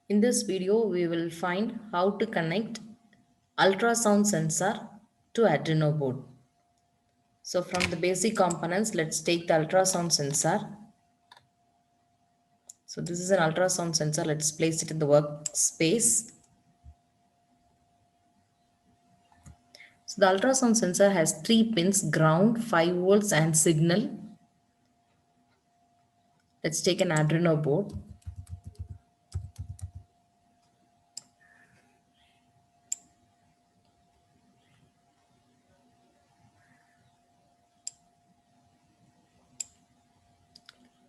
In this video, we will find how to connect ultrasound sensor to Arduino board. So from the basic components, let's take the ultrasound sensor. So this is an ultrasound sensor. Let's place it in the workspace. So the ultrasound sensor has 3 pins, ground, 5 volts and signal. Let's take an Arduino board.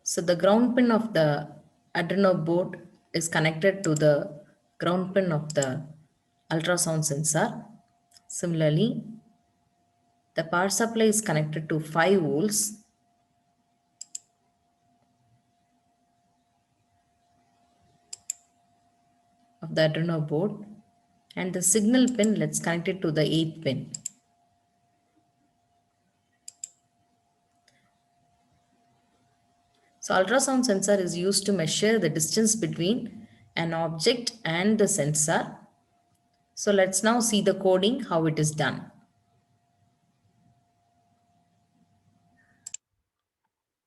So the ground pin of the Arduino board is connected to the ground pin of the ultrasound sensor. Similarly, the power supply is connected to 5 volts of the Arduino board, and the signal pin, let's connect it to the 8th pin. So ultrasound sensor is used to measure the distance between an object and the sensor. So let's now see the coding, how it is done.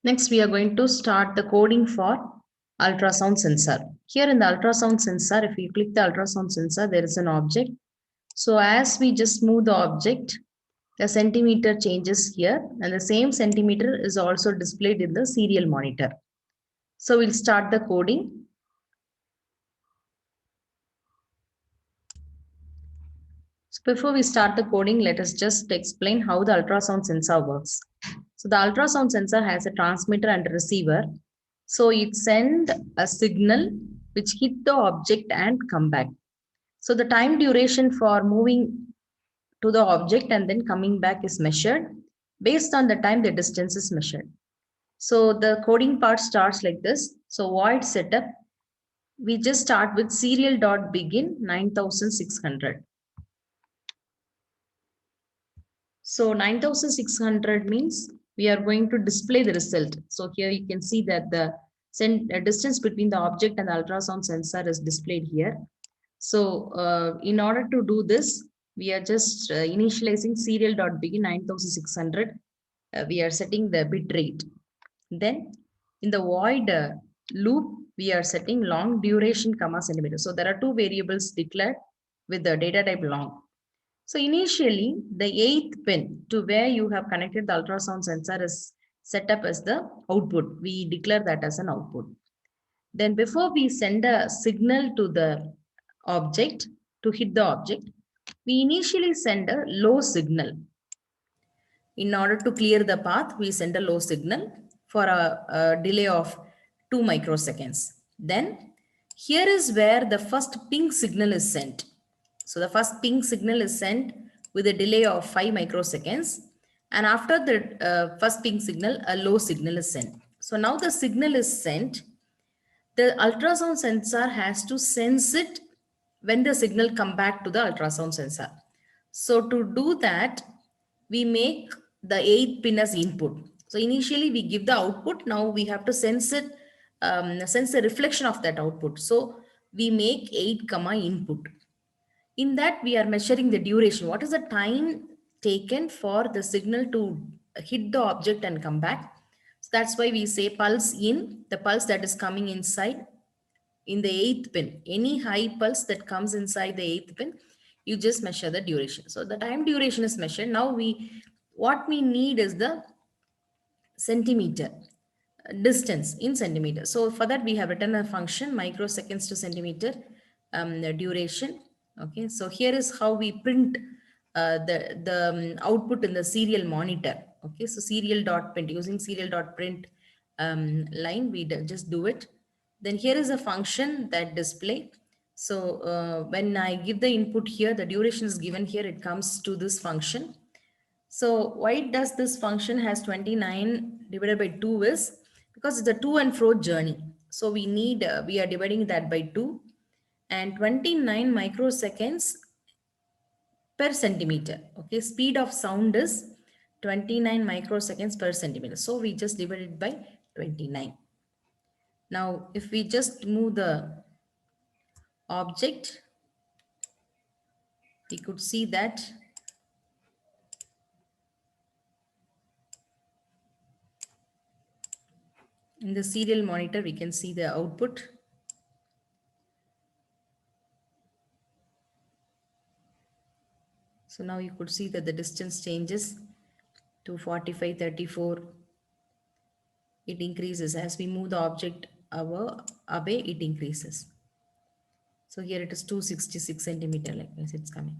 Next, we are going to start the coding for ultrasound sensor. Here in the ultrasound sensor, if you click the ultrasound sensor, there is an object. So as we just move the object, the centimeter changes here, and the same centimeter is also displayed in the serial monitor. So we'll start the coding. So before we start the coding, let us just explain how the ultrasound sensor works. So the ultrasound sensor has a transmitter and a receiver. So it sends a signal which hit the object and come back. So the time duration for moving to the object and then coming back is measured based on the time the distance is measured. So the coding part starts like this. So void setup, we just start with serial.begin 9600. So 9600 means we are going to display the result. So here you can see that the distance between the object and the ultrasound sensor is displayed here. So in order to do this, we are just initializing serial.begin 9600. We are setting the bit rate. Then in the void loop, we are setting long duration comma centimeter. So there are two variables declared with the data type long. So initially, the 8th pin to where you have connected the ultrasound sensor is set up as the output. We declare that as an output. Then before we send a signal to the object to hit the object, we initially send a low signal. In order to clear the path, we send a low signal for a delay of 2 microseconds. Then here is where the first ping signal is sent. So the first ping signal is sent with a delay of 5 microseconds. And after the first ping signal, a low signal is sent. So now the signal is sent. The ultrasound sensor has to sense it when the signal come back to the ultrasound sensor. So to do that, we make the 8th pin as input. So initially we give the output. Now we have to sense it, sense the reflection of that output. So we make 8 comma input. In that we are measuring the duration. What is the time taken for the signal to hit the object and come back? So that's why we say pulse in, the pulse that is coming inside in the 8th pin. Any high pulse that comes inside the 8th pin, you just measure the duration. So the time duration is measured. Now what we need is the centimeter distance in centimeter. So for that we have written a function microseconds to centimeter, the duration. Okay, so here is how we print the output in the serial monitor. Okay, so serial dot print, using serial dot print line, we just do it. Then here is a function that display. So when I give the input here, the duration is given here, it comes to this function. So why does this function has 29 divided by 2 is because it's a to and fro journey. So we need, we are dividing that by 2, and 29 microseconds per centimeter. Okay, speed of sound is 29 microseconds per centimeter. So we just divide it by 29. Now, if we just move the object, we could see that in the serial monitor, we can see the output. So now you could see that the distance changes to 45, 34. It increases as we move the object away, it increases. So here it is 266 centimeter, like this it's coming.